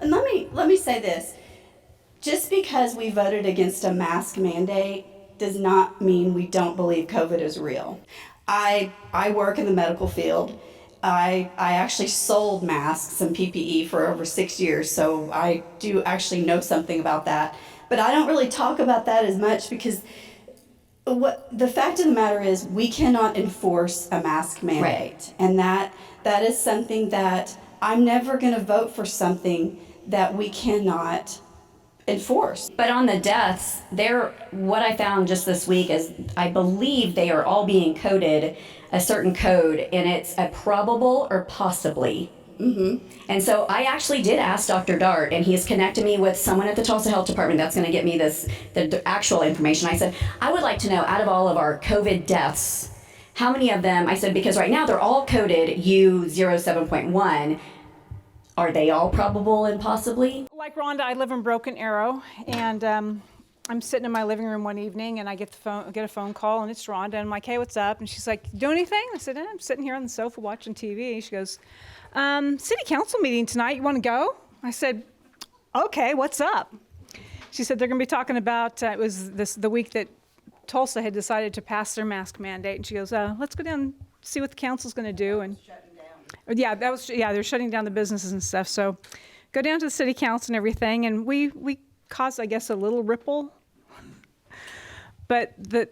And let me say this. Just because we voted against a mask mandate does not mean we don't believe COVID is real. I work in the medical field. I actually sold masks and PPE for over 6 years, so I do actually know something about that. But I don't really talk about that as much because what the fact of the matter is we cannot enforce a mask mandate. Right. And that is something that I'm never going to vote for something that we cannot enforce. But on the deaths, what I found just this week is I believe they are all being coded a certain code, and it's a probable or possibly. Mm-hmm. And so I actually did ask Dr. Dart, and he's connected me with someone at the Tulsa Health Department that's going to get me the actual information. I said, I would like to know, out of all of our COVID deaths, how many of them, I said, because right now they're all coded U07.1. Are they all probable and possibly? Like Rhonda, I live in Broken Arrow, and I'm sitting in my living room one evening, and I get a phone call, and it's Rhonda, and I'm like, hey, what's up? And she's like, doing anything? I said, I'm sitting here on the sofa watching TV. She goes, city council meeting tonight, you want to go? I said, okay, what's up? She said they're going to be talking about, it was the week that Tulsa had decided to pass their mask mandate, and she goes, let's go down and see what the council's going to do. And yeah, they're shutting down the businesses and stuff. So go down to the city council and everything, and we caused, I guess, a little ripple. But the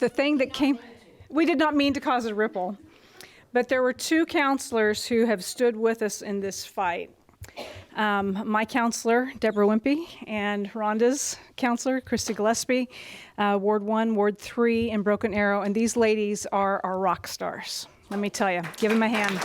thing that came, we did not mean to cause a ripple. But there were two counselors who have stood with us in this fight. My counselor, Debra Wimpee, and Rhonda's counselor, Christi Gillespie, Ward 1, Ward 3 in Broken Arrow. And these ladies are our rock stars. Let me tell you, give them a hand.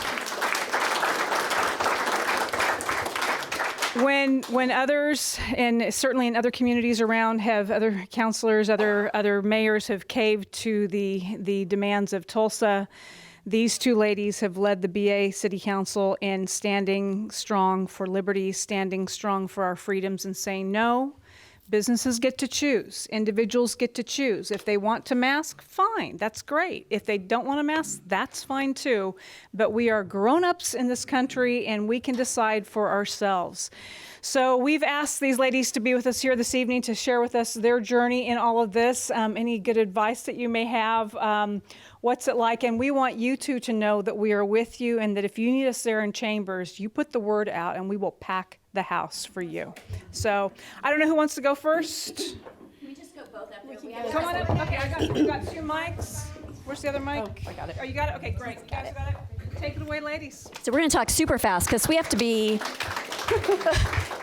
When others, and certainly in other communities around, have other counselors, other mayors have caved to the demands of Tulsa, these two ladies have led the BA City Council in standing strong for liberty, standing strong for our freedoms, and saying no. Businesses get to choose. Individuals get to choose. If they want to mask, fine, that's great. If they don't want to mask, that's fine too. But we are grown-ups in this country, and we can decide for ourselves. So we've asked these ladies to be with us here this evening to share with us their journey in all of this, any good advice that you may have, what's it like, and we want you two to know that we are with you, and that if you need us there in Chambers, you put the word out and we will pack the house for you. So I don't know who wants to go first. Can we just go both up there? Come on up. Okay, we've got two mics. Where's the other mic? Oh, I got it. Oh, you got it? Okay, great. You guys got it? Take it away, ladies. So we're going to talk super fast because we have to be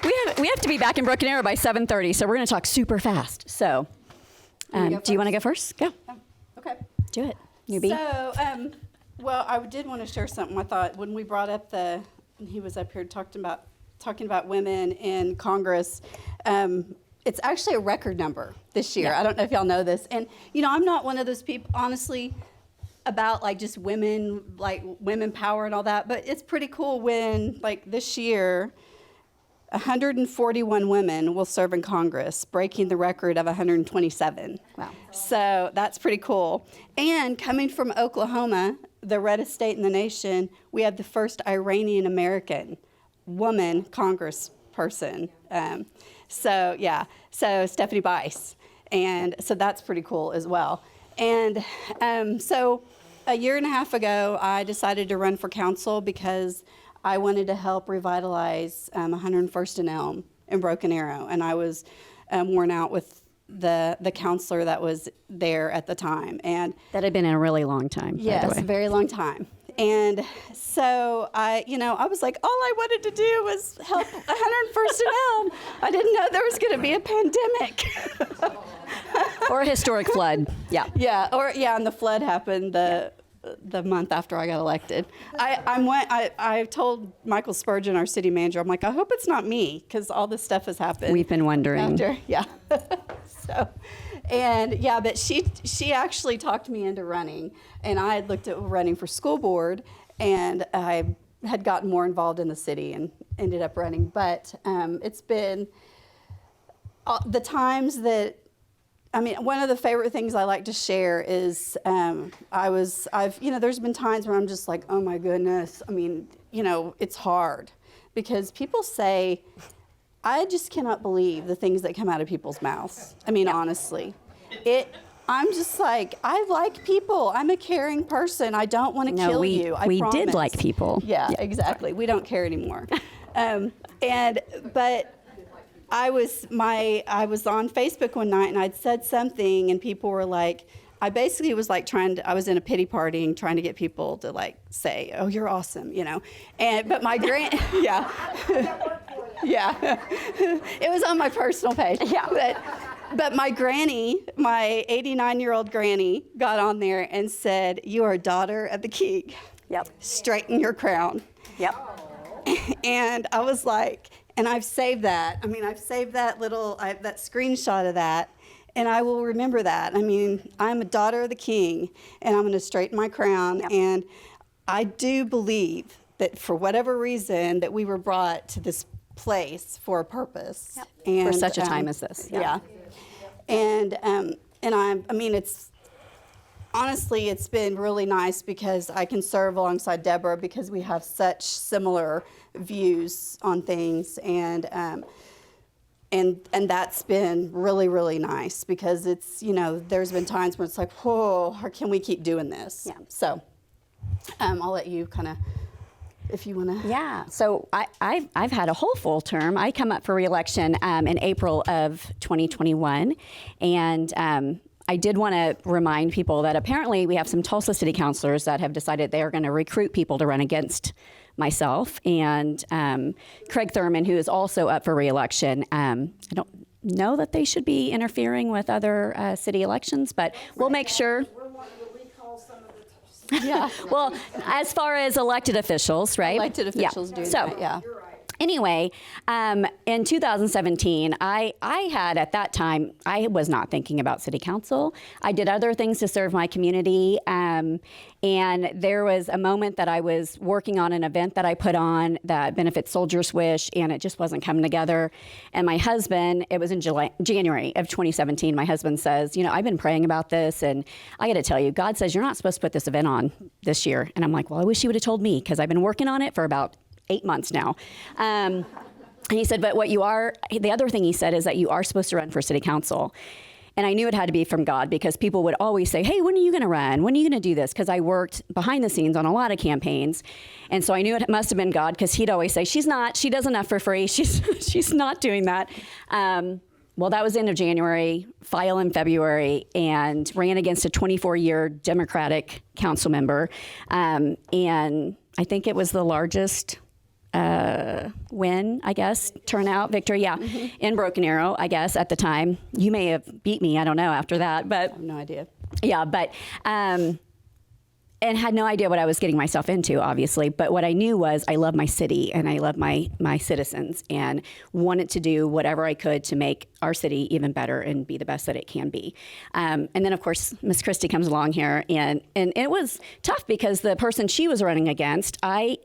we have to be back in Broken Arrow by 7:30. So we're going to talk super fast. So do you want to go first? Go. Okay. Do it. Newbie. So, well, I did want to share something. I thought when we brought up he was up here talking about women in Congress. It's actually a record number this year. Yeah. I don't know if y'all know this. And, I'm not one of those people, honestly, about like just women, like women power and all that. But it's pretty cool when, like this year, 141 women will serve in Congress, breaking the record of 127. Wow. So that's pretty cool. And coming from Oklahoma, the reddest state in the nation, we have the first Iranian American woman congressperson. So Stephanie Bice. And so that's pretty cool as well. And so a year and a half ago, I decided to run for council because I wanted to help revitalize 101st and Elm in Broken Arrow. And I was worn out with the counselor that was there at the time. And that had been a really long time. Yes, by the way. A very long time. And so I was like, all I wanted to do was help 101st and Elm. I didn't know there was going to be a pandemic. Or a historic flood. Yeah. Yeah, and the flood happened the month after I got elected. I told Michael Spurgeon, our city manager, I'm like, I hope it's not me, because all this stuff has happened. We've been wondering. Yeah. But she actually talked me into running, and I had looked at running for school board, and I had gotten more involved in the city and ended up running. But it's been the times that, one of the favorite things I like to share is there's been times where I'm just like, oh my goodness. It's hard because people say, I just cannot believe the things that come out of people's mouths. I mean, honestly, I'm just like, I like people. I'm a caring person. I don't want to kill you. I we promise. did like people. Yeah, exactly. We don't care anymore. But I was on Facebook one night and I'd said something and people were like, I basically was like I was in a pity party and trying to get people to like say, oh, you're awesome, you know. But my yeah. Yeah. It was on my personal page. Yeah. But my granny, my 89-year-old granny, got on there and said, you are a daughter of the king. Yep. Straighten your crown. Yep. And I was like, and I've saved that. I mean, I've saved that that screenshot of that. And I will remember that. I mean, I'm a daughter of the king, and I'm going to straighten my crown. Yep. And I do believe that for whatever reason that we were brought to this place for a purpose. Yep. And, for such a time as this. Yeah. And I mean, honestly, it's been really nice because I can serve alongside Debra because we have such similar views on things, and that's been really, really nice because it's, you know, there's been times where it's like, whoa, how can we keep doing this? Yeah. So I'll let you kind of, if you want to. Yeah. So I've had a whole full term. I come up for re-election in April of 2021, and I did want to remind people that apparently we have some Tulsa City Councilors that have decided they are going to recruit people to run against myself and Craig Thurman, who is also up for re-election. I don't know that they should be interfering with other city elections, but we'll make sure. We're wanting to recall some of the Yeah. Well, as far as elected officials, right? Elected officials do that, yeah. Anyway, in 2017, I had at that time, I was not thinking about city council. I did other things to serve my community. And there was a moment that I was working on an event that I put on that benefits Soldiers Wish, and it just wasn't coming together. And my husband, it was in January of 2017, my husband says, you know, I've been praying about this, and I got to tell you, God says you're not supposed to put this event on this year. And I'm like, well, I wish you would have told me, because I've been working on it for about 8 months now. And he said, but what you are, the other thing he said is that you are supposed to run for city council. And I knew it had to be from God, because people would always say, hey, when are you going to run? When are you going to do this? Because I worked behind the scenes on a lot of campaigns. And so I knew it must have been God, because he'd always say, she does enough for free. She's not doing that. Well, that was the end of January, file in February, and ran against a 24-year Democratic council member. And I think it was the largest win, I guess, turnout, victory, in Broken Arrow, I guess, at the time. You may have beat me, I don't know, after that, but... I have no idea. Yeah, but... and had no idea what I was getting myself into, obviously, but what I knew was I love my city and I love my citizens, and wanted to do whatever I could to make our city even better and be the best that it can be. And then, of course, Miss Christi comes along here, and it was tough because the person she was running against, I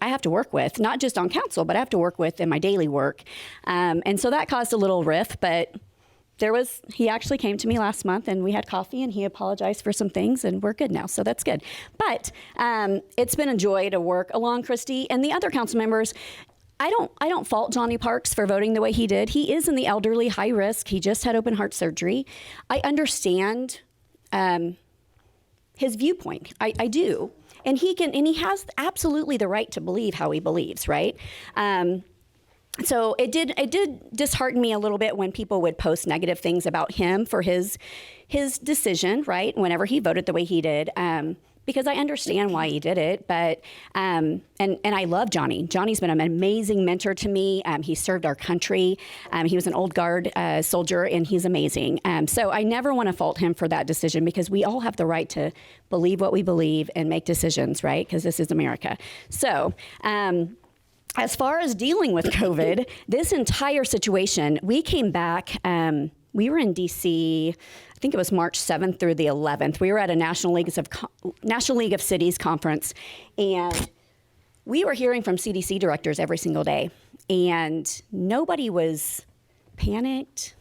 have to work with, not just on council, but I have to work with in my daily work. And so that caused a little rift, but he actually came to me last month and we had coffee and he apologized for some things and we're good now. So that's good. But it's been a joy to work along Christi and the other council members. I don't fault Johnny Parks for voting the way he did. He is in the elderly, high risk. He just had open heart surgery. I understand his viewpoint. I do. And he has absolutely the right to believe how he believes, right? So it did dishearten me a little bit when people would post negative things about him for his decision, right? Whenever he voted the way he did, because I understand why he did it. But and I love Johnny. Johnny's been an amazing mentor to me. He served our country. He was an old guard soldier, and he's amazing. So I never want to fault him for that decision, because we all have the right to believe what we believe and make decisions, right? Because this is America. So. As far as dealing with COVID, this entire situation, we came back, we were in DC, I think it was March 7th through the 11th. We were at a National League of Cities conference, and we were hearing from CDC directors every single day, and nobody was panicked.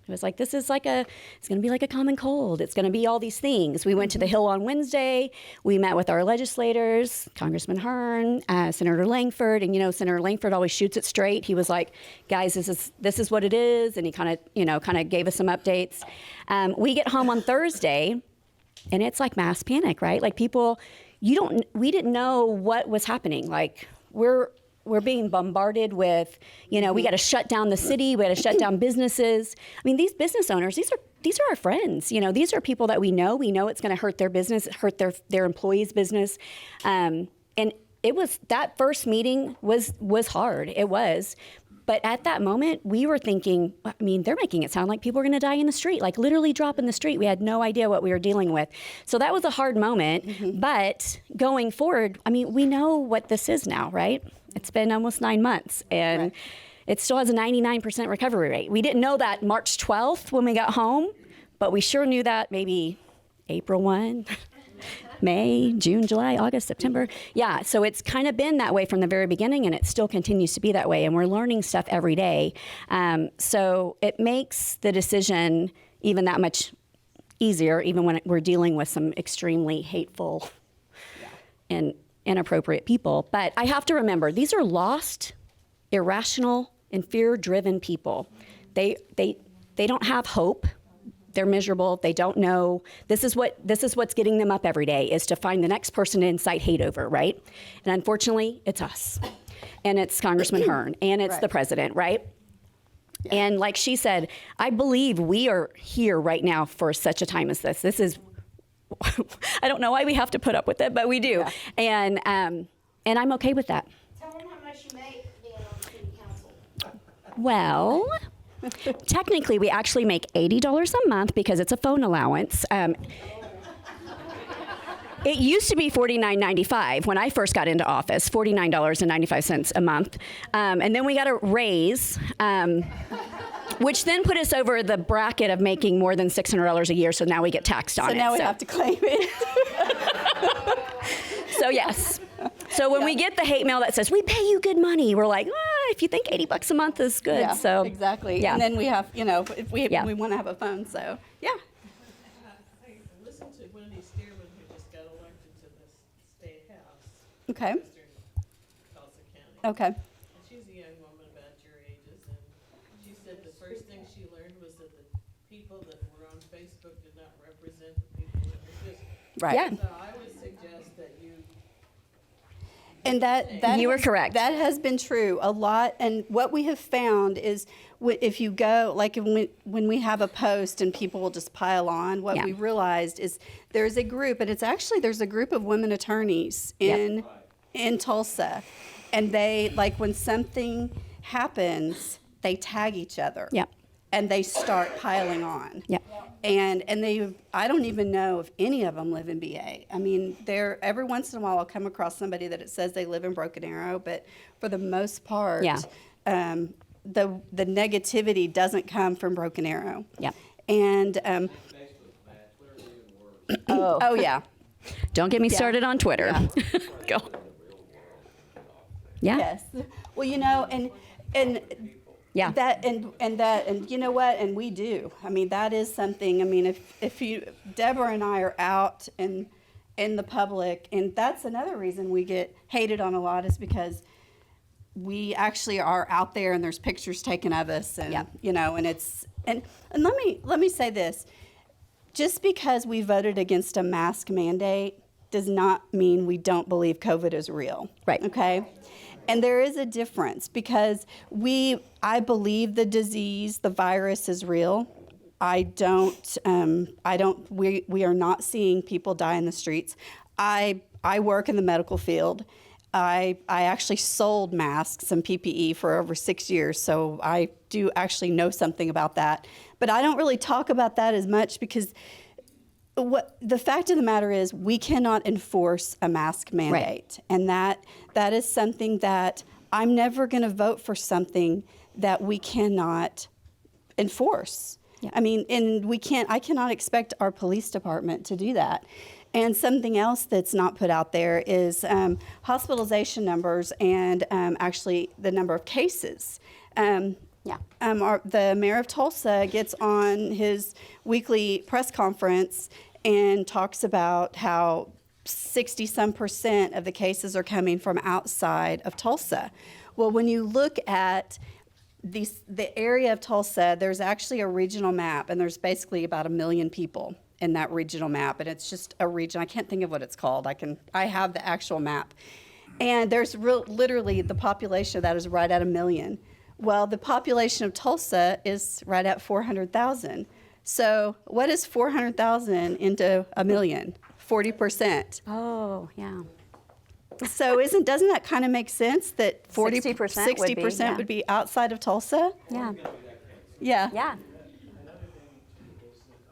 It was like, it's going to be like a common cold. It's going to be all these things. We went to the Hill on Wednesday. We met with our legislators, Congressman Hearn, Senator Langford. And, Senator Langford always shoots it straight. He was like, guys, this is what it is. And he kind of gave us some updates. We get home on Thursday, and it's like mass panic, right? Like people, we didn't know what was happening. Like we're being bombarded with, we got to shut down the city. We got to shut down businesses. I mean, these business owners, these are our friends. These are people that we know. We know it's going to hurt their business, hurt their employees' business. And it was, that first meeting was hard. It was. But at that moment, we were thinking, I mean, they're making it sound like people are going to die in the street, like literally drop in the street. We had no idea what we were dealing with. So that was a hard moment. But going forward, I mean, we know what this is now, right? It's been almost 9 months, and it still has a 99% recovery rate. We didn't know that March 12th when we got home, but we sure knew that maybe April 1, May, June, July, August, September. Yeah, so it's kind of been that way from the very beginning, and it still continues to be that way, and we're learning stuff every day. So it makes the decision even that much easier, even when we're dealing with some extremely hateful and inappropriate people. But I have to remember, these are lost, irrational, and fear-driven people. They don't have hope. They're miserable. They don't know. This is what's getting them up every day, is to find the next person to incite hate over, right? And unfortunately, it's us. And it's Congressman Hearn. And it's the president, right? Yeah. And like she said, I believe we are here right now for such a time as this. This is, I don't know why we have to put up with it, but we do. Yeah. And I'm okay with that. Tell them how much you make being on the city council. Well, technically, we actually make $80 a month because it's a phone allowance. It used to be $49.95 when I first got into office, $49.95 a month. And then we got a raise, which then put us over the bracket of making more than $600 a year, so now we get taxed on it. So now we have to claim it. So yes. So when we get the hate mail that says, we pay you good money, we're like, if you think $80 a month is good. Yeah, so exactly. Yeah. And then we have, if we want to have a phone, so yeah. I listened to Wendy Stearman, who just got elected to the state house. Okay. Western Tulsa County. Okay. And she's a young woman about your ages, and she said the first thing she learned was that the people that were on Facebook did not represent the people in her district. Right. Yeah. So I would suggest that you. And that You were correct. That has been true a lot. And what we have found is if you go, like when we have a post and people will just pile on, what we realized is there's a group, and there's a group of women attorneys in Tulsa. And they, like when something happens, they tag each other. Yep. And they start piling on. Yep. And I don't even know if any of them live in BA. I mean, every once in a while I'll come across somebody that it says they live in Broken Arrow, but for the most part, the negativity doesn't come from Broken Arrow. Yeah. And oh yeah. Don't get me started on Twitter. Yeah. Go. Yeah. Yes. Well, and Yeah. And you know what? And we do. I mean, that is something. I mean, if Debra and I are out in the public, and that's another reason we get hated on a lot, is because we actually are out there and there's pictures taken of us, and and it's and let me say this. Just because we voted against a mask mandate does not mean we don't believe COVID is real. Right. Okay? And there is a difference, because I believe the disease, the virus is real. We are not seeing people die in the streets. I work in the medical field. I actually sold masks and PPE for over 6 years, so I do actually know something about that. But I don't really talk about that as much, because the fact of the matter is we cannot enforce a mask mandate. Right. And that is something that I'm never going to vote for, something that we cannot enforce. Yeah. I mean, and I cannot expect our police department to do that. And something else that's not put out there is hospitalization numbers and actually the number of cases. Yeah. The mayor of Tulsa gets on his weekly press conference and talks about how 60% of the cases are coming from outside of Tulsa. Well, when you look at the area of Tulsa, there's actually a regional map, and there's basically about 1 million people in that regional map, and it's just a region. I can't think of what it's called. I have the actual map, and there's literally the population of that is right at 1 million. Well, the population of Tulsa is right at 400,000. So what is 400,000 into 1 million? 40%. Oh, yeah. So doesn't that kind of make sense that 60% would be, yeah. would be outside of Tulsa? Yeah. Yeah. Yeah. Another thing too is that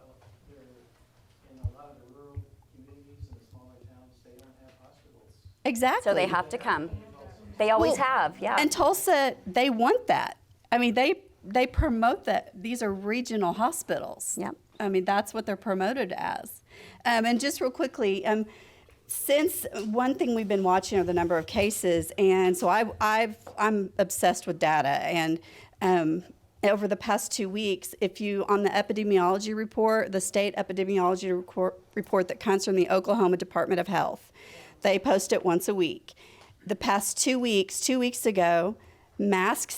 in a lot of the rural communities and the smaller towns, they don't have hospitals. Exactly. So they have to come. They always have, yeah. And Tulsa, they want that. I mean, they promote that. These are regional hospitals. Yep. I mean, that's what they're promoted as. And just real quickly, since one thing we've been watching are the number of cases, and so I'm obsessed with data. And over the past 2 weeks, on the epidemiology report, the state epidemiology report that comes from the Oklahoma Department of Health, they post it once a week. The past 2 weeks, 2 weeks ago, mask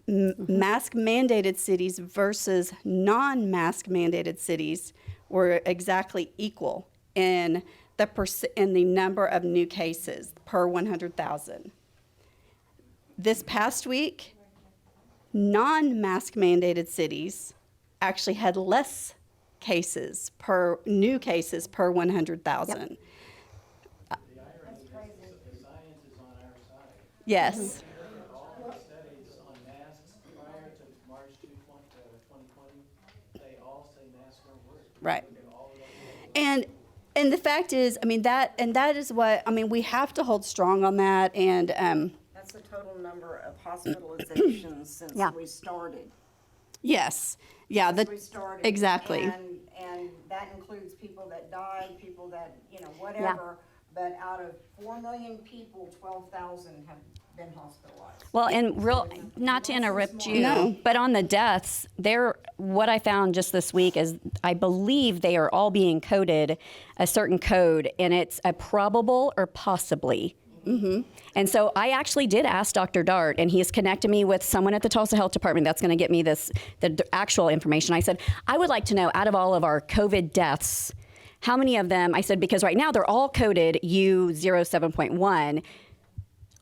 mandated cities versus non-mask mandated cities were exactly equal in the number of new cases per 100,000. This past week, non-mask mandated cities actually had less new cases per 100,000. Yep. The irony is the science is on our side. Yes. All the studies on masks prior to March 2020, they all say masks don't work. Right. Look at all of them. And the fact is, I mean, that is what, I mean, we have to hold strong on that. And That's the total number of hospitalizations since Yeah. we started. yes, yeah, Since we started. exactly. And that includes people that died, people that, whatever. But out of 4 million people, 12,000 have been hospitalized. Well, and not to interrupt you, No. but on the deaths, what I found just this week is I believe they are all being coded a certain code, and it's a probable or possibly. Mm-hmm. And so I actually did ask Dr. Dart, and he has connected me with someone at the Tulsa Health Department that's going to get me the actual information. I said, I would like to know, out of all of our COVID deaths, how many of them, I said, because right now they're all coded U07.1.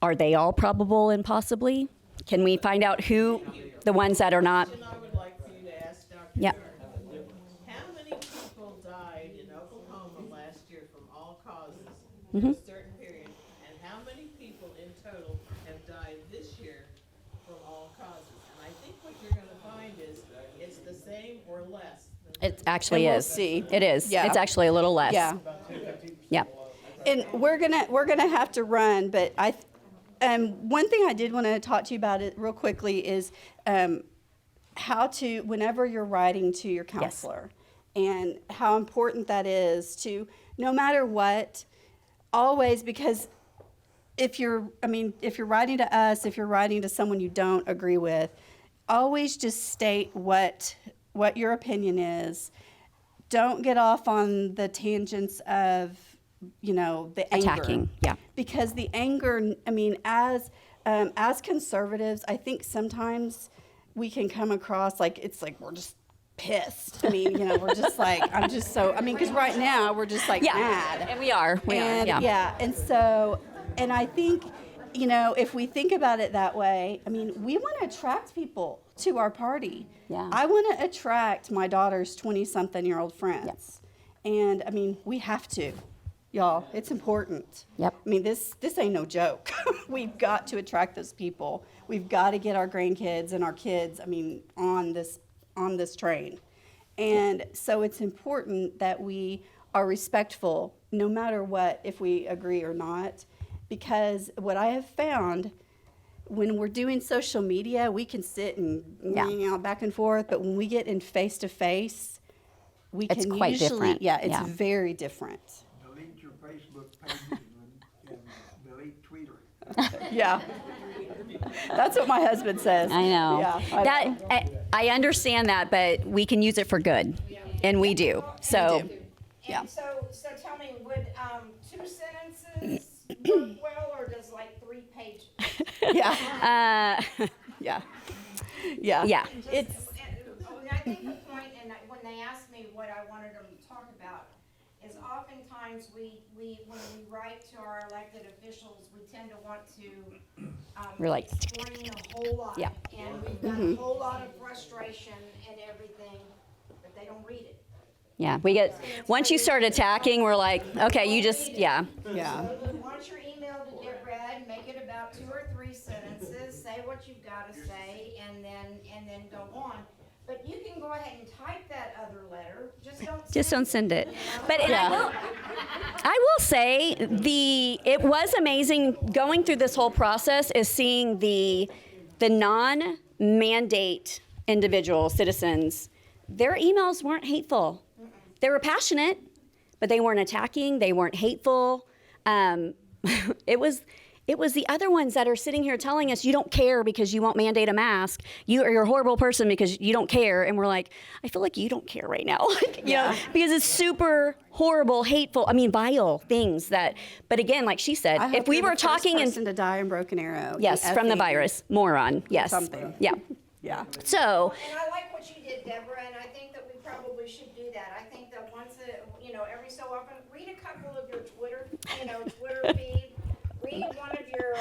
Are they all probable and possibly? Can we find out who the ones that are not? Question I would like for you to ask Dr. Yep. Dart. How many people died in Oklahoma last year from all causes in a certain period? And how many people in total have died this year from all causes? And I think what you're gonna find is it's the same or less. It actually And we'll is. see. It is. Yeah. It's actually a little less. Yeah. Yeah. And we're gonna have to run, but one thing I did want to talk to you about it real quickly is how to, whenever you're writing to your counselor, and how important that is to, no matter what, always, because if you're writing to us, if you're writing to someone you don't agree with, always just state what your opinion is. Don't get off on the tangents of, the anger. Attacking, yeah. Because the anger, I mean, as conservatives, I think sometimes we can come across like we're just pissed. I mean, we're just like, because right now we're just like Yeah. mad. And we are. Yeah. And so, and I think, if we think about it that way, I mean, we want to attract people to our party. Yeah. I want to attract my daughter's 20-something-year-old friends. And, I mean, we have to. Y'all, it's important. Yep. I mean, this ain't no joke. We've got to attract those people. We've got to get our grandkids and our kids, on this train. And so it's important that we are respectful no matter what, if we agree or not, because what I have found, when we're doing social media, we can sit and back and forth, but when we get in face-to-face, we It's can quite usually, different. it's Yeah. very different. Delete your Facebook page and delete Twitter. Yeah. That's what my husband says. I know. Yeah, I understand that, but we can use it for good, and we do. So, Yeah. And so tell me, would, 2 sentences work well, or does like 3 pages? Yeah. Yeah. Yeah. yeah. It's I think the point, and when they asked me what I wanted them to talk about, is oftentimes when we write to our elected officials, we tend to want to We're like, explain a whole lot. Yeah. And we've got a whole lot of frustration and everything, but they don't read it. yeah, we get, once you start attacking, we're like, okay, you just, yeah. yeah. Launch your email to Debra, make it about 2 or 3 sentences, say what you've got to say, and then go on. But you can go ahead and type that other letter, just don't Send it. But and I will say it was amazing going through this whole process is seeing the non-mandate individual citizens. Their emails weren't hateful. They were passionate, but they weren't attacking. They weren't hateful. It was the other ones that are sitting here telling us you don't care because you won't mandate a mask. You're a horrible person because you don't care. And we're like, I feel like you don't care right now. you know, because it's super horrible, hateful, vile things that, but again, like she said, if we were talking and to die in Broken Arrow. Yes, from the virus. Moron. Yes. Something. Yeah. Yeah. So. And I like what you did, Deborah, and I think that we probably should do that. I think that once, every so often, read a couple of your Twitter feed. Read one of your,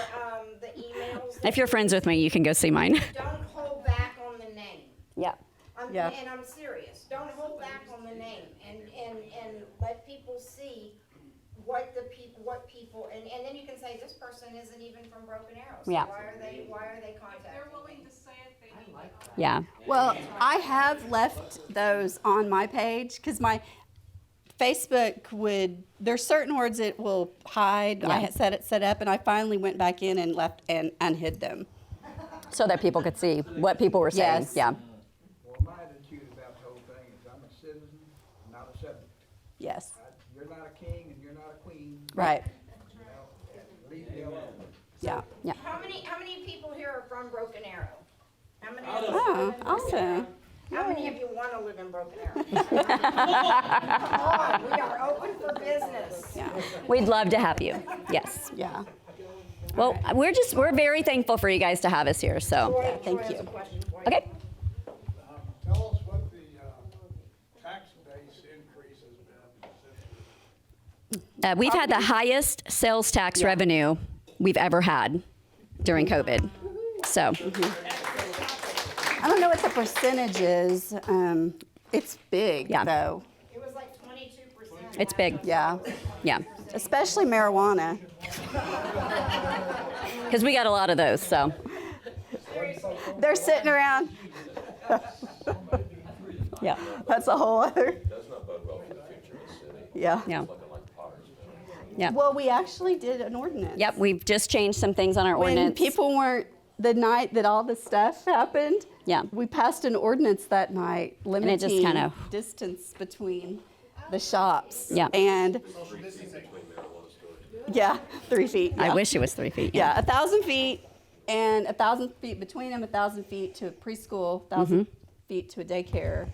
the emails. If you're friends with me, you can go see mine. Don't hold back on the name. Yeah. Yeah. And I'm serious. Don't hold back on the name, and let people see what people, and then you can say, this person isn't even from Broken Arrow. So Yeah. why are they contacting They're willing me? to say it, they need it. Yeah. Well, I have left those on my page because my Facebook there's certain words it will hide. I had set up, and I finally went back in and left and unhid them. So that people could see what people were saying. Yes. Yeah. Well, my attitude about the whole thing is I'm a citizen, not a subject. Yes. You're not a king and you're not a queen. Right. Leave me alone. Yeah. Yeah. How many people here are from Broken Arrow? How many? Oh, awesome. How many of you want to live in Broken Arrow? Come on, we are open for business. Yeah. We'd love to have you. Yes. Yeah. Well, we're very thankful for you guys to have us here. So, Troy, thank Troy has you. a question for you. okay. Tell us what the tax base increase has been. We've had the highest sales tax revenue we've ever had during COVID. So, I don't know what the percentage is. It's big, Yeah. though. It was like 22%. it's big. Yeah. Yeah. Especially marijuana. Because we got a lot of those. So, They're sitting around. yeah. That's a whole other. Does not bode well for the future of the city. Yeah. Yeah. Looking like Potter's. Yeah. Well, we actually did an ordinance. Yep. We've just changed some things on our When ordinance. people weren't, the night that all this stuff happened, Yeah. we passed an ordinance that night it limiting just kinda- distance between the shops. Yeah. And, yeah, 3 feet. I yeah. wish it was 3 feet. Yeah, 1,000 feet, and 1,000 feet between them, 1,000 feet to a preschool, 1,000 feet to a daycare.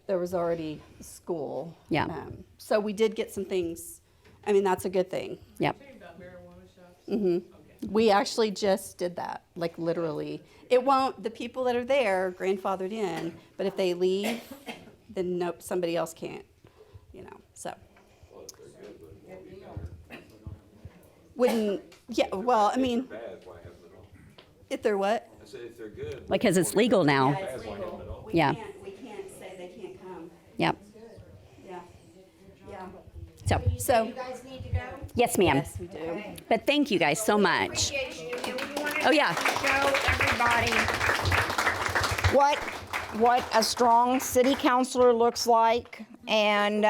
There was already school. Yeah. So we did get some things. I mean, that's a good thing. Yep. Talking about marijuana shops. Mm-hmm. We actually just did that, like literally. It won't, the people that are there grandfathered in, but if they leave, then nope, somebody else can't, so. Wouldn't, yeah, well, I mean, Bad, why have them at all? if they're what? I said if they're good. Like, because it's legal now. Bad, why have them at all? Yeah. We can't say they can't come. Yep. Yeah. Yeah. So, You guys need to go? yes, ma'am. Yes, we do. But thank you guys so much. Appreciate you. And we wanted Oh, yeah. to show everybody what a strong city councilor looks like. And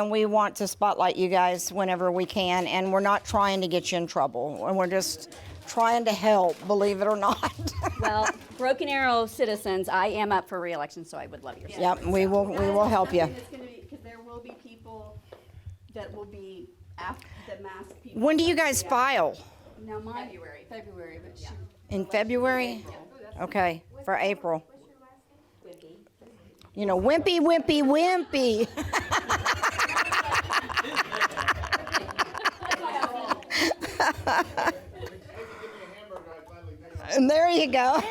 we want to spotlight you guys whenever we can. And we're not trying to get you in trouble. And we're just trying to help, believe it or not. Well, Broken Arrow citizens, I am up for re-election, so I would love your support. Yep, we will help you. It's gonna be, because there will be people that will be after the mask people. When do you guys file? Now, February, but In February? Okay, for April. You know, Wimpee, Wimpee, Wimpee. And there you go.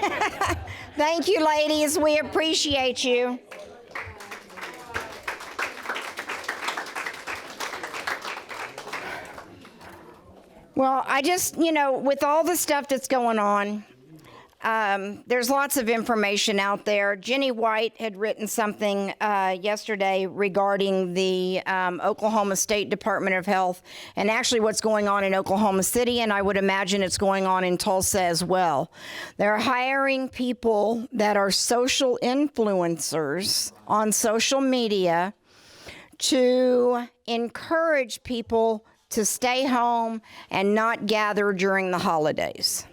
Thank you, ladies. We appreciate you. Well, I just, you know, with all the stuff that's going on, there's lots of information out there. Jenny White had written something yesterday regarding the Oklahoma State Department of Health and actually what's going on in Oklahoma City, and I would imagine it's going on in Tulsa as well. They're hiring people that are social influencers on social media to encourage people to stay home and not gather during the holidays.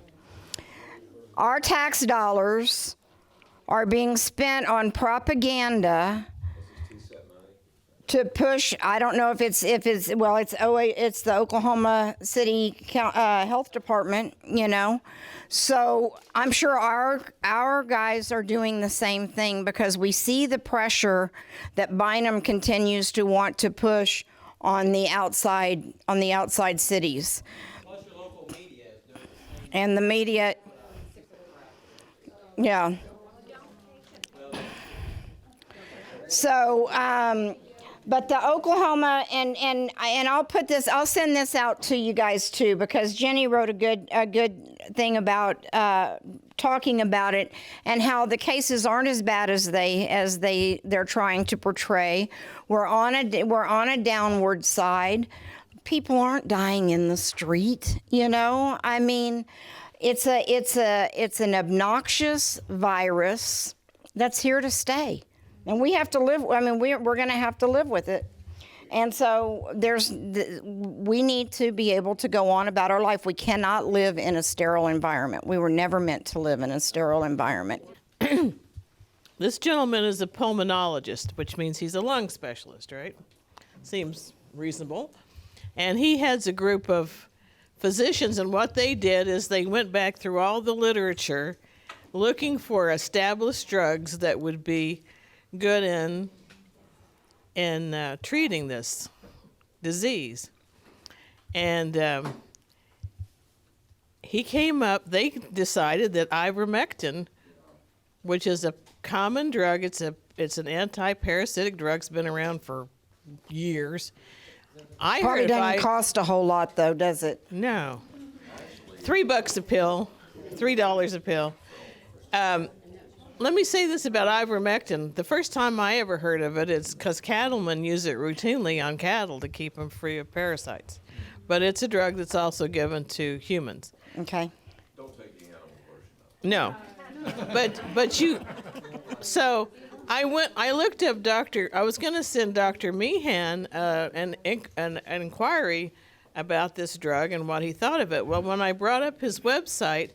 Our tax dollars are being spent on propaganda to push. I don't know if it's it's the Oklahoma City Health Department, you know. So I'm sure our guys are doing the same thing because we see the pressure that Bynum continues to want to push on the outside cities. Plus your local media is doing the same. And the media, yeah. So, but the Oklahoma and I'll send this out to you guys too, because Jenny wrote a good thing about talking about it and how the cases aren't as bad as they're trying to portray. We're on a downward side. People aren't dying in the street, you know? I mean, it's an obnoxious virus that's here to stay. And we have to live, I mean, we're going to have to live with it. And so we need to be able to go on about our life. We cannot live in a sterile environment. We were never meant to live in a sterile environment. This gentleman is a pulmonologist, which means he's a lung specialist, right? Seems reasonable. And he has a group of physicians, and what they did is they went back through all the literature looking for established drugs that would be good in treating this disease. And they decided that ivermectin, which is a common drug, it's an anti-parasitic drug, it's been around for years. Probably doesn't cost a whole lot though, does it? No. $3 a pill, $3 a pill. Let me say this about ivermectin. The first time I ever heard of it is because cattlemen use it routinely on cattle to keep them free of parasites. But it's a drug that's also given to humans. Okay. Don't take the animal version. No. But you, so I looked up I was going to send Dr. Meehan an inquiry about this drug and what he thought of it. Well, when I brought up his website,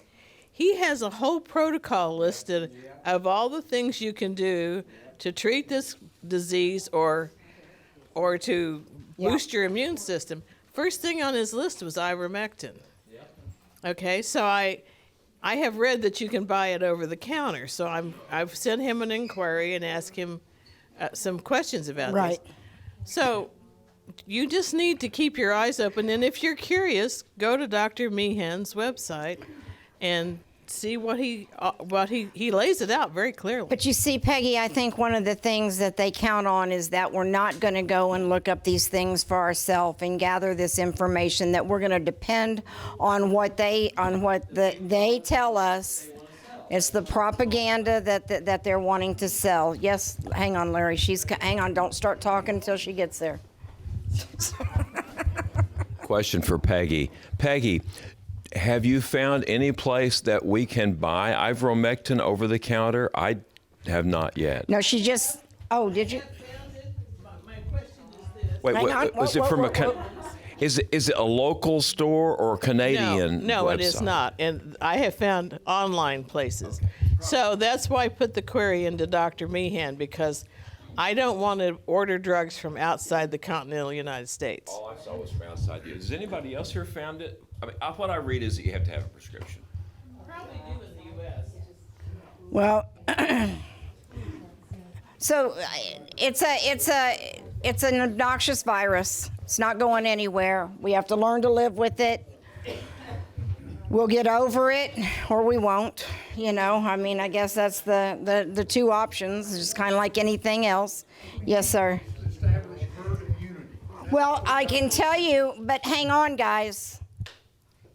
he has a whole protocol listed of all the things you can do to treat this disease or to boost your immune system. First thing on his list was ivermectin. Okay, so I have read that you can buy it over the counter. So I've sent him an inquiry and asked him some questions about this. So you just need to keep your eyes open, and if you're curious, go to Dr. Meehan's website and see what he lays it out very clearly. But you see, Peggy, I think one of the things that they count on is that we're not going to go and look up these things for ourselves and gather this information, that we're going to depend on what they tell us. It's the propaganda that they're wanting to sell. Yes, hang on, Larry. Hang on, don't start talking until she gets there. Question for Peggy. Peggy, have you found any place that we can buy ivermectin over the counter? I have not yet. No, she just. Oh, did you? My question is this. Wait, Hang on. is it from Is it a local store or Canadian? No, website? it is not. And I have found online places. So that's why I put the query into Dr. Meehan, because I don't want to order drugs from outside the continental United States. All I saw was from outside. Has anybody else here found it? I mean, what I read is that you have to have a prescription. probably do in the US. Well, so it's an obnoxious virus. It's not going anywhere. We have to learn to live with it. We'll get over it, or we won't. You know, I mean, I guess that's the two options. It's just kind of like anything else. Yes, sir. Establish herd immunity. Well, I can tell you, but hang on, guys.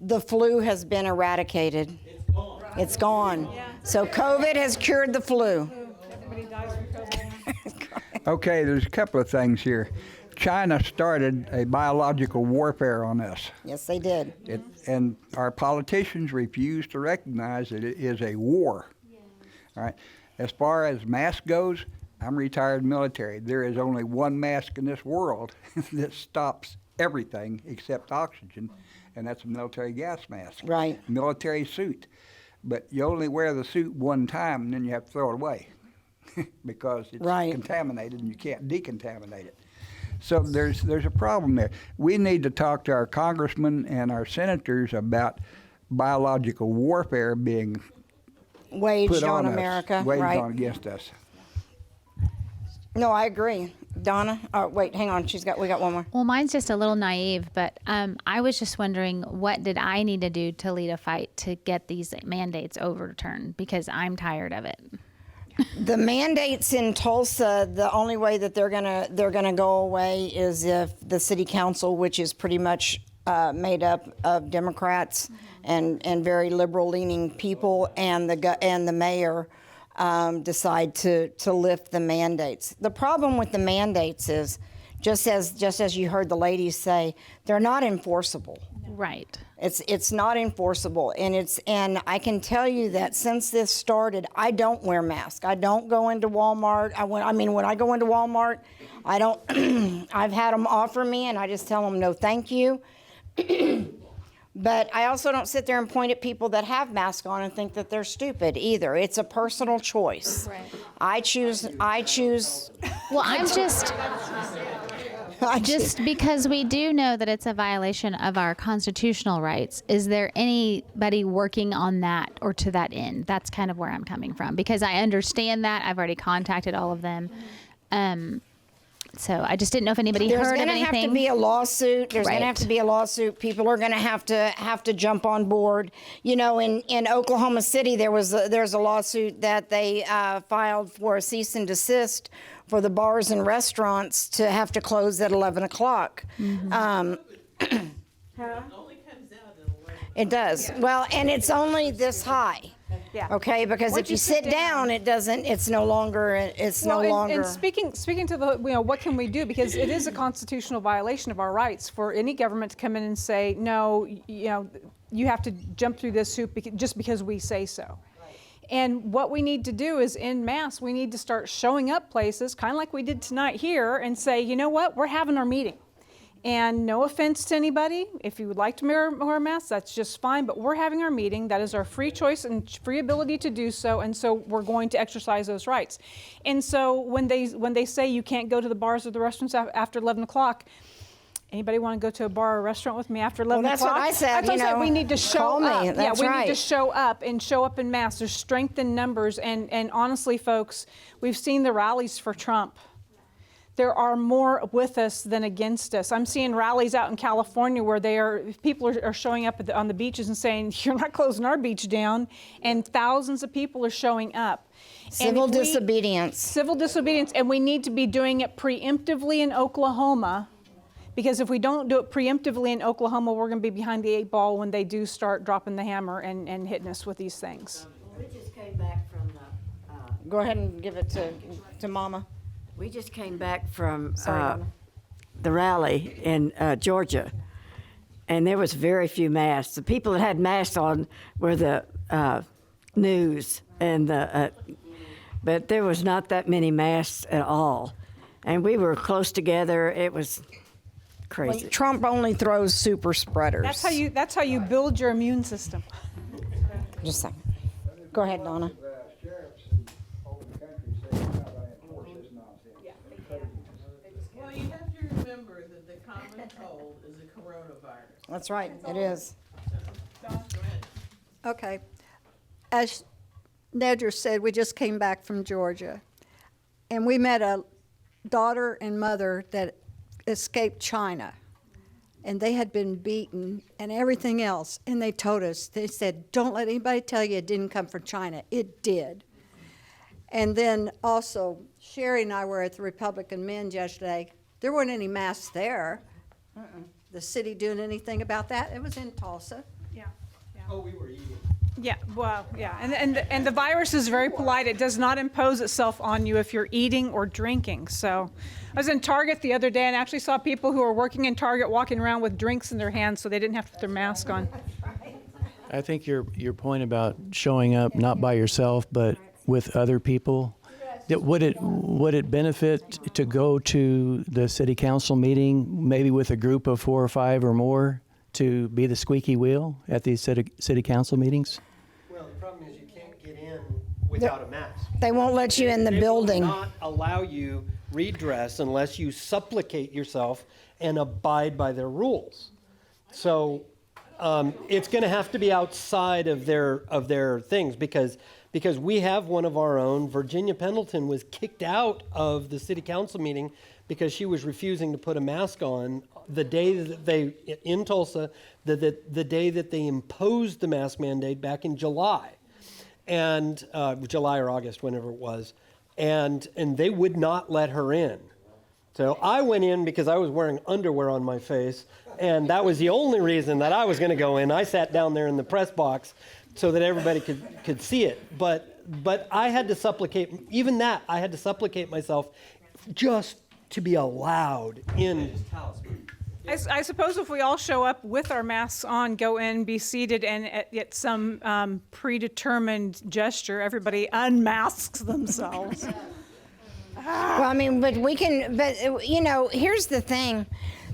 The flu has been eradicated. It's gone. So COVID has cured the flu. Everybody dies from COVID. Okay, there's a couple of things here. China started a biological warfare on us. Yes, they did. And our politicians refuse to recognize that it is a war. All right. As far as mask goes, I'm retired military. There is only one mask in this world that stops everything except oxygen, and that's a military gas mask. Right. Military suit. But you only wear the suit one time, and then you have to throw it away because it's Right. contaminated and you can't decontaminate it. So there's a problem there. We need to talk to our congressmen and our senators about biological warfare being Waged put on on America. us, waged Right. on against us. No, I agree. Donna? Oh, wait, hang on. We got one more. Well, mine's just a little naive, but I was just wondering, what did I need to do to lead a fight to get these mandates overturned? Because I'm tired of it. The mandates in Tulsa, the only way that they're gonna go away is if the city council, which is pretty much made up of Democrats and very liberal-leaning people, and the mayor decide to lift the mandates. The problem with the mandates is, just as you heard the ladies say, they're not enforceable. Right. It's not enforceable, and I can tell you that since this started, I don't wear masks. I don't go into Walmart. When I go into Walmart, I don't. I've had them offer me, and I just tell them no, thank you. But I also don't sit there and point at people that have masks on and think that they're stupid either. It's a personal choice. Right. I choose. Well, I'm just because we do know that it's a violation of our constitutional rights. Is there anybody working on that or to that end? That's kind of where I'm coming from, because I understand that. I've already contacted all of them. So I just didn't know if anybody heard of anything. There's going to have to be a lawsuit. There's going to Right. have to be a lawsuit. People are going to have to jump on board. You know, in Oklahoma City, there's a lawsuit that they filed for a cease and desist for the bars and restaurants to have to close at 11 o'clock. It only comes out at 11. It does. Well, and it's only this high. Yeah. Okay, because Once if you you sit sit down, it doesn't. It's no longer. And speaking to the, what can we do? Because it is a constitutional violation of our rights for any government to come in and say, no, you have to jump through this hoop just because we say so. And what we need to do is, en masse, we need to start showing up places, kind of like we did tonight here, and say, you know what, we're having our meeting. And no offense to anybody, if you would like to wear a mask, that's just fine, but we're having our meeting. That is our free choice and free ability to do so, and so we're going to exercise those rights. And so when they say you can't go to the bars or the restaurants after 11 o'clock, anybody want to go to a bar or restaurant with me after 11 o'clock? Well, that's what I said. That's what I said. We need to show up. Me. That's we right. need to show up in mass. There's strength in numbers, and honestly, folks, we've seen the rallies for Trump. There are more with us than against us. I'm seeing rallies out in California where people are showing up on the beaches and saying, you're not closing our beach down, and thousands of people are showing up. Civil disobedience. Civil disobedience, and we need to be doing it preemptively in Oklahoma, because if we don't do it preemptively in Oklahoma, we're going to be behind the 8 ball when they do start dropping the hammer and hitting us with these things. We just came back from the, Go ahead and give it to Mama. we just came back from Sorry, Donna. the rally in Georgia, and there was very few masks. The people that had masks on were the news, and but there was not that many masks at all, and we were close together. It was crazy. Trump only throws super spreaders. That's how you build your immune system. Just a second. Go ahead, Donna. The sheriffs in all the country say they're not going to enforce this nonsense. Well, you have to remember that the common cold is a coronavirus. That's right. It is. Go ahead. Okay. as Nedra said, we just came back from Georgia. And we met a daughter and mother that escaped China. And they had been beaten and everything else. And they told us, they said, don't let anybody tell you it didn't come from China. It did. And then also, Sherry and I were at the Republican Men's yesterday. There weren't any masks there. The city doing anything about that? It was in Tulsa. Yeah. Oh, we were eating. Yeah, well, yeah, and the virus is very polite. It does not impose itself on you if you're eating or drinking. So I was in Target the other day and actually saw people who were working in Target walking around with drinks in their hands so they didn't have to put their mask on. I think your point about showing up not by yourself but with other people, would it benefit to go to the city council meeting maybe with a group of 4 or 5 or more to be the squeaky wheel at these city council meetings? Well, the problem is you can't get in without a mask. They won't let you in the building. They will not allow you redress unless you supplicate yourself and abide by their rules. So it's going to have to be outside of their things because we have one of our own. Virginia Pendleton was kicked out of the city council meeting because she was refusing to put a mask on the day that they, in Tulsa, the day that they imposed the mask mandate back in July, and July or August, whenever it was, and they would not let her in. So I went in because I was wearing underwear on my face, and that was the only reason that I was going to go in. I sat down there in the press box so that everybody could see it. But I had to supplicate, even that, I had to supplicate myself just to be allowed in. I suppose if we all show up with our masks on, go in, be seated, and at some predetermined gesture, everybody unmasks themselves. Well, I mean, but we can. But you know, here's the thing: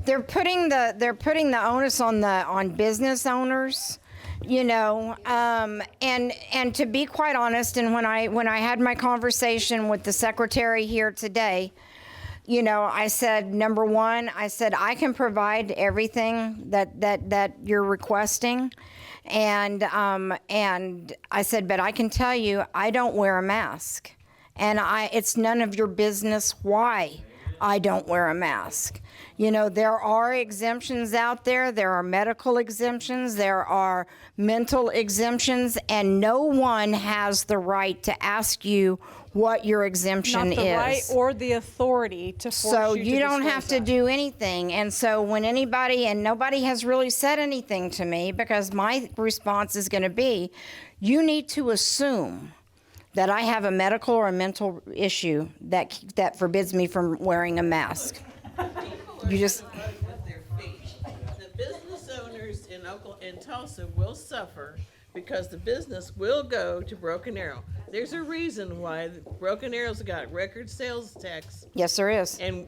they're putting the onus on business owners. You know, and to be quite honest, and when I had my conversation with the secretary here today, you know, I said, number one, I said I can provide everything that you're requesting, and I said, but I can tell you, I don't wear a mask, and it's none of your business why I don't wear a mask. You know, there are exemptions out there. There are medical exemptions. There are mental exemptions, and no one has the right to ask you what your exemption is. Not the right or the authority to force you to So you don't disclose have to that. do anything. And so when anybody, and nobody has really said anything to me, because my response is going to be, you need to assume that I have a medical or a mental issue that forbids me from wearing a mask. You just. With their feet. The business owners in Tulsa will suffer because the business will go to Broken Arrow. There's a reason why Broken Arrow's got record sales tax. Yes, there is. And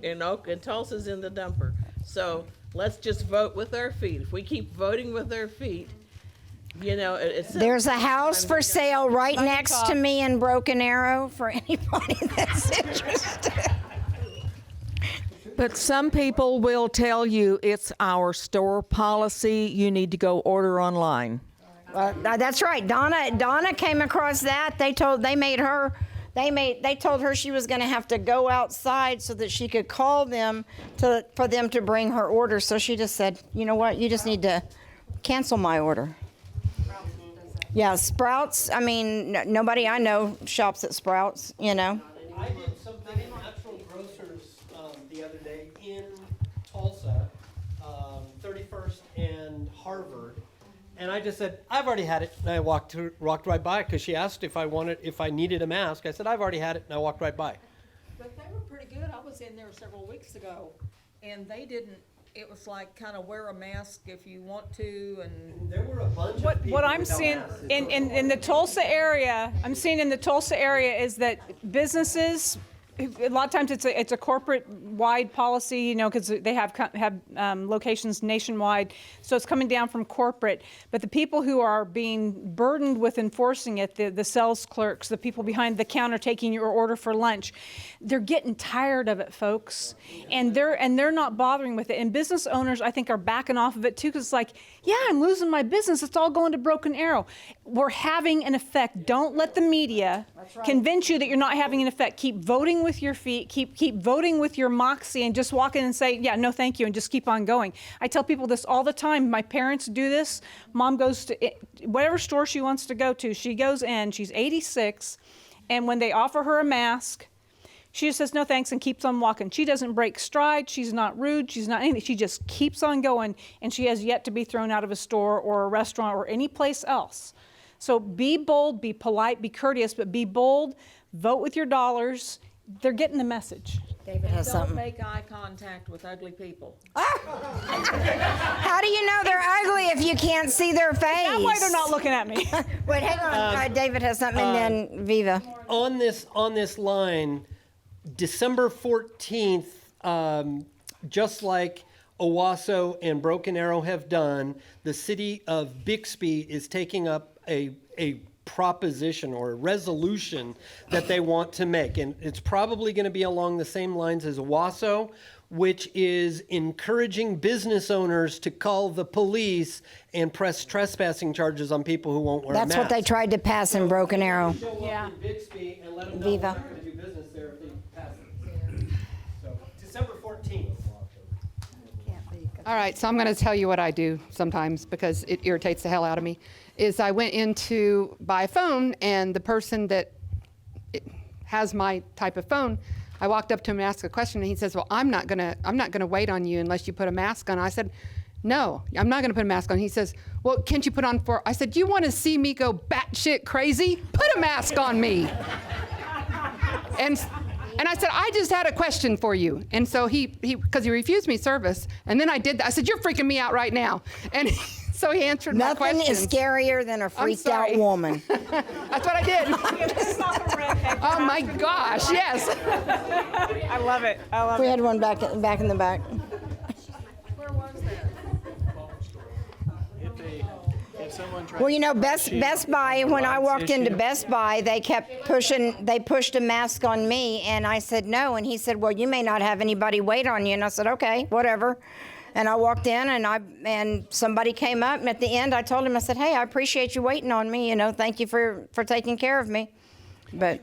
Tulsa's in the dumper. So let's just vote with our feet. If we keep voting with our feet, you know, There's a house for sale right next to me in Broken Arrow for anybody that's interested. But some people will tell you it's our store policy. You need to go order online. That's right. Donna came across that. They told her she was going to have to go outside so that she could call them for them to bring her order. So she just said, you know what? You just need to cancel my order. Yeah, Sprouts. I mean, nobody I know shops at Sprouts. You know. I did something at Natural Grocers the other day in Tulsa, 31st and Harvard, and I just said, I've already had it, and I walked right by, because she asked if I needed a mask. I said, I've already had it, and I walked right by. But they were pretty good. I was in there several weeks ago, and they didn't. It was like kind of wear a mask if you want to, and there were a bunch of people What I'm without seeing masks. in the Tulsa area, is that businesses A lot of times it's a corporate-wide policy, you know, because they have locations nationwide, so it's coming down from corporate. But the people who are being burdened with enforcing it, the sales clerks, the people behind the counter taking your order for lunch, they're getting tired of it, folks, and they're not bothering with it. And business owners, I think, are backing off of it too, because it's like, yeah, I'm losing my business. It's all going to Broken Arrow. We're having an effect. Don't let the media convince you that you're not having an effect. Keep voting with your feet, keep voting with your moxie, and just walk in and say, yeah, no thank you, and just keep on going. I tell people this all the time. My parents do this. Mom goes to whatever store she wants to go to. She goes in, she's 86, and when they offer her a mask, she just says no thanks and keeps on walking. She doesn't break stride, she's not rude, she's not anything. She just keeps on going, and she has yet to be thrown out of a store or a restaurant or any place else. So be bold, be polite, be courteous, but be bold, vote with your dollars. They're getting the message. David has Don't something. make eye contact with ugly people. How do you know they're ugly if you can't see their face? That way they're not looking at me. Wait, hang on. David has something, and then Viva. On this line, December 14th, just like Owasso and Broken Arrow have done, the city of Bixby is taking up a proposition or a resolution that they want to make. And it's probably going to be along the same lines as Owasso, which is encouraging business owners to call the police and press trespassing charges on people who won't wear That's masks. what they tried to pass in Broken Arrow. Yeah. Bixby and let them know Viva. we're not going to do business there if they pass it. So December 14th. All right, so I'm going to tell you what I do sometimes because it irritates the hell out of me. Is I went in to buy a phone, and the person that has my type of phone, I walked up to him and asked a question, and he says, "Well, I'm not gonna wait on you unless you put a mask on." I said, "No, I'm not gonna put a mask on." He says, "Well, can't you put on for?" I said, "Do you want to see me go batshit crazy? Put a mask on me." And I said, "I just had a question for you." And so he because he refused me service, and then I did that. I said, "You're freaking me out right now." And so he answered my Nothing questions. is scarier than a freaked out woman. That's what I did. Oh my gosh, yes. I love it. I love We it. had one back in the back. Well, you know, Best Buy, when I walked into Best Buy, they pushed a mask on me, and I said no, and he said, "Well, you may not have anybody wait on you," and I said, "Okay, whatever." And I walked in, and somebody came up, and at the end, I told him, I said, "Hey, I appreciate you waiting on me, you know, thank you for taking care of me." But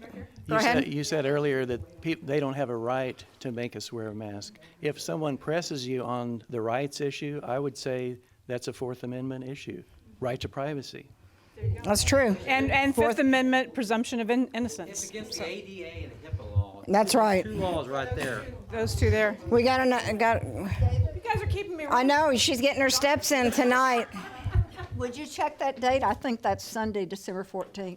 go ahead. You said earlier that they don't have a right to make us wear a mask. If someone presses you on the rights issue, I would say that's a Fourth Amendment issue. Right to privacy. That's true. And Fifth Amendment presumption of innocence. It's against the ADA and the HIPAA law. That's right. Two laws right there. Those two there. We got. You guys are keeping me. I know she's getting her steps in tonight. Would you check that date? I think that's Sunday, December 14th.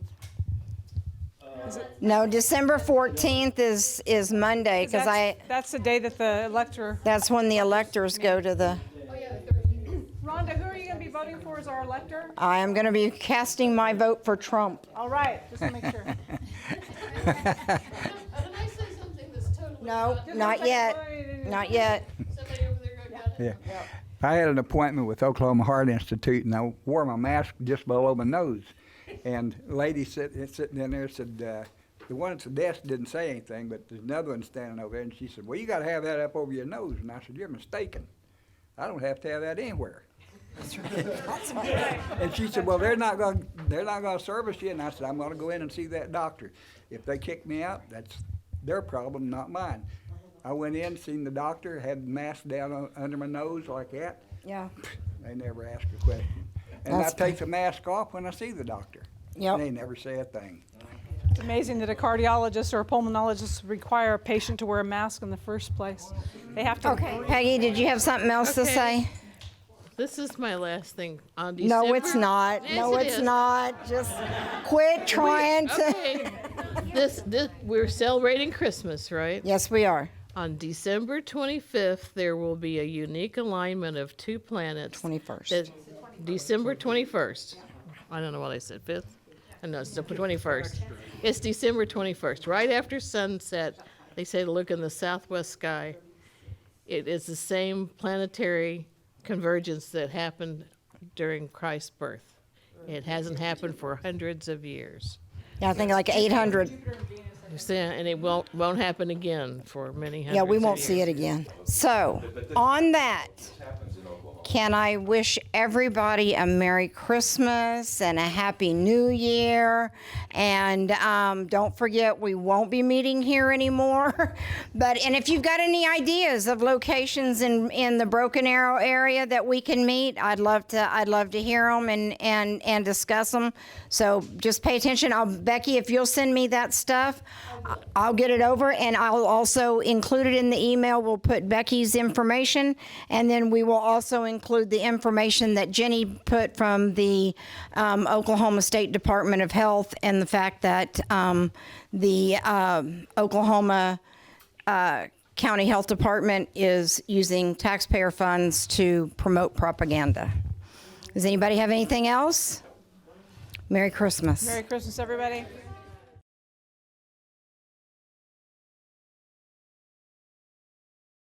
No, December 14th is Monday because That's the day that the elector. that's when the electors go to the. Rhonda, who are you going to be voting for as our elector? I am going to be casting my vote for Trump. All right, just to make sure. Can I say something that's totally? No, not yet. Not yet. Somebody over there go down. Yeah. I had an appointment with Oklahoma Heart Institute, and I wore my mask just below my nose. And a lady sitting in there said, the one at the desk didn't say anything, but there's another one standing over there, and she said, "Well, you got to have that up over your nose." And I said, "You're mistaken. I don't have to have that anywhere." That's right. And she said, "Well, they're not going to service you." And I said, "I'm going to go in and see that doctor. If they kick me out, that's their problem, not mine." I went in, seen the doctor, had the mask down under my nose like that. Yeah. They never ask a question. And That's I take the mask off when I see the doctor. Yep. They never say a thing. It's amazing that a cardiologist or a pulmonologist require a patient to wear a mask in the first place. They have to. Okay, Peggy, did you have something else to say? This is my last thing on December. No, it's not. Yes, No, it it's is. not. Just quit trying to. Okay. This we're celebrating Christmas, right? Yes, we are. On December 25th, there will be a unique alignment of two planets. 21st. December 21st. I don't know what I said, 5th? I know, it's the 21st. It's December 21st, right after sunset they say to look in the southwest sky. It is the same planetary convergence that happened during Christ's birth. It hasn't happened for hundreds of years. Yeah, I think like 800. And it won't happen again for many hundreds Yeah, we of won't see years. it again. So, on that, can I wish everybody a Merry Christmas and a Happy New Year? And don't forget, we won't be meeting here anymore. And if you've got any ideas of locations in the Broken Arrow area that we can meet, I'd love to hear them and discuss them. So just pay attention. Becky, if you'll send me that stuff, I'll get it over, and I'll also include it in the email. We'll put Becky's information, and then we will also include the information that Jenny put from the Oklahoma State Department of Health, and the fact that the Oklahoma County Health Department is using taxpayer funds to promote propaganda. Does anybody have anything else? Merry Christmas. Merry Christmas, everybody.